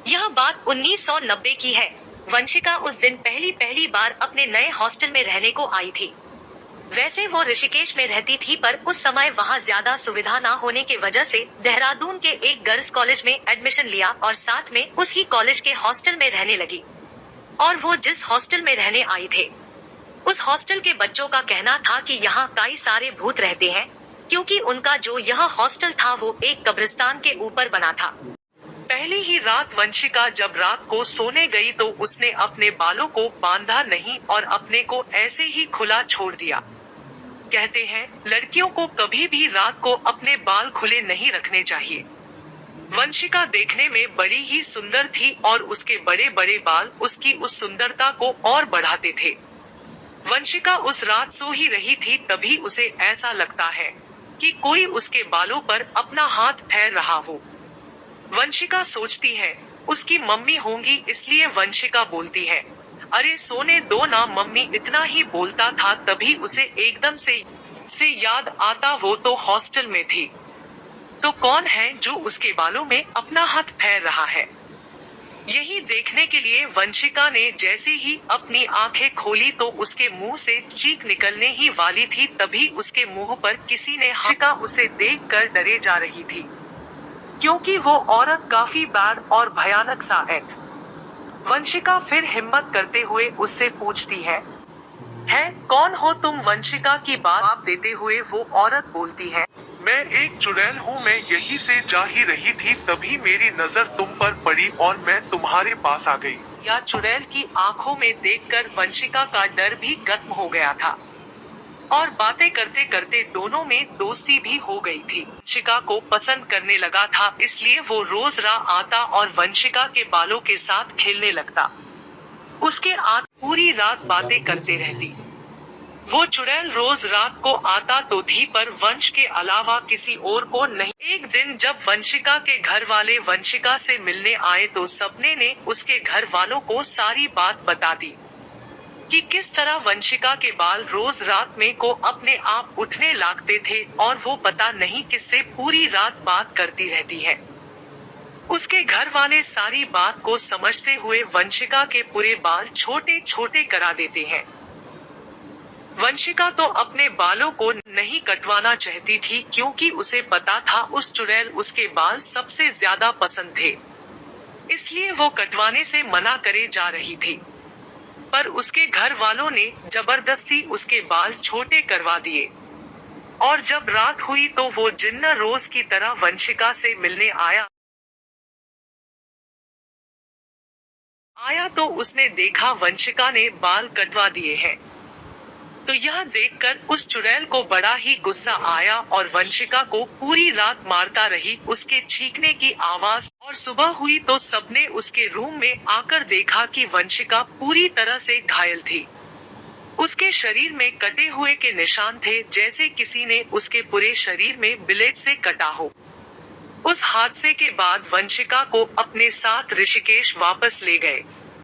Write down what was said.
यह बात 1990 की है। वंशिका उस दिन पहली पहली बार अपने नए हॉस्टल में रहने को आई थी। वैसे वो ऋषिकेश में रहती थी, पर उस समय वहाँ ज्यादा सुविधा न होने की वजह से देहरादून के एक गर्ल्स कॉलेज में एडमिशन लिया और साथ में उसी कॉलेज के हॉस्टल में रहने लगी। और वो जिस हॉस्टल में रहने आई थे, उस हॉस्टल के बच्चों का कहना था कि यहाँ कई सारे भूत रहते हैं, क्योंकि उनका जो यह हॉस्टल था वो एक कब्रिस्तान के ऊपर बना था। पहली ही रात वंशिका जब रात को सोने गई तो उसने अपने बालों को बांधा नहीं और अपने को ऐसे ही खुला छोड़ दिया। कहते हैं लड़कियों को कभी भी रात को अपने बाल खुले नहीं रखने चाहिए। वंशिका देखने में बड़ी ही सुंदर थी और उसके बड़े बड़े बाल उसकी उस सुंदरता को और बढ़ाते थे। वंशिका उस रात सो ही रही थी, तभी उसे ऐसा लगता है कि कोई उसके बालों पर अपना हाथ फेर रहा हो। वंशिका सोचती है उसकी मम्मी होंगी, इसलिए वंशिका बोलती है, अरे सोने दो ना मम्मी। इतना ही बोलता था तभी उसे एकदम से याद आता वो तो हॉस्टल में थी, तो कौन है जो उसके बालों में अपना हाथ फेर रहा है। यही देखने के लिए वंशिका ने जैसे ही अपनी आंखें खोली तो उसके मुंह से चीख निकलने ही वाली थी, तभी उसके मुंह पर किसी ने वंशिका उसे देखकर डरे जा रही थी, क्योंकि वो औरत काफी बैड और भयानक सा एक्ट। वंशिका फिर हिम्मत करते हुए उससे पूछती है कौन हो तुम। वंशिका की बात देते हुए वो औरत बोलती है, मैं एक चुड़ैल हूँ, मैं यहीं से जा ही रही थी तभी मेरी नजर तुम पर पड़ी और मैं तुम्हारे पास आ गई। या चुड़ैल की आंखों में देखकर वंशिका का डर भी खत्म हो गया था और बातें करते करते दोनों में दोस्ती भी हो गई थी। वंशिका को पसंद करने लगा था, इसलिए वो रोज रात आता और वंशिका के बालों के साथ खेलने लगता। उसके आगे पूरी रात बातें करते रहती। वो चुड़ैल रोज रात को आता तो थी, पर वंश के अलावा किसी और को नहीं। एक दिन जब वंशिका के घर वाले वंशिका से मिलने आए तो सबने ने उसके घर वालों को सारी बात बता दी कि किस तरह वंशिका के बाल रोज रात में को अपने आप उठने लगते थे और वो पता नहीं किससे पूरी रात बात करती रहती है। उसके घर वाले सारी बात को समझते हुए वंशिका के पूरे बाल छोटे छोटे करा देते हैं। वंशिका तो अपने बालों को नहीं कटवाना चाहती थी, क्योंकि उसे पता था उस चुड़ैल उसके बाल सबसे ज्यादा पसंद थे, इसलिए वो कटवाने से मना करे जा रही थी। पर उसके घर वालों ने जबरदस्ती उसके बाल छोटे करवा दिए और जब रात हुई तो वो जिन्ना रोज की तरह वंशिका से मिलने आया तो उसने देखा वंशिका ने बाल कटवा दिए हैं। तो यह देखकर उस चुड़ैल को बड़ा ही गुस्सा आया और वंशिका को पूरी रात मारता रही उसके चीखने की आवाज। और सुबह हुई तो सबने उसके रूम में आकर देखा कि वंशिका पूरी तरह से घायल थी। उसके शरीर में कटे हुए के निशान थे, जैसे किसी ने उसके पूरे शरीर में ब्लेड से कटा हो। उस हादसे के बाद वंशिका को अपने साथ ऋषिकेश वापस ले गए।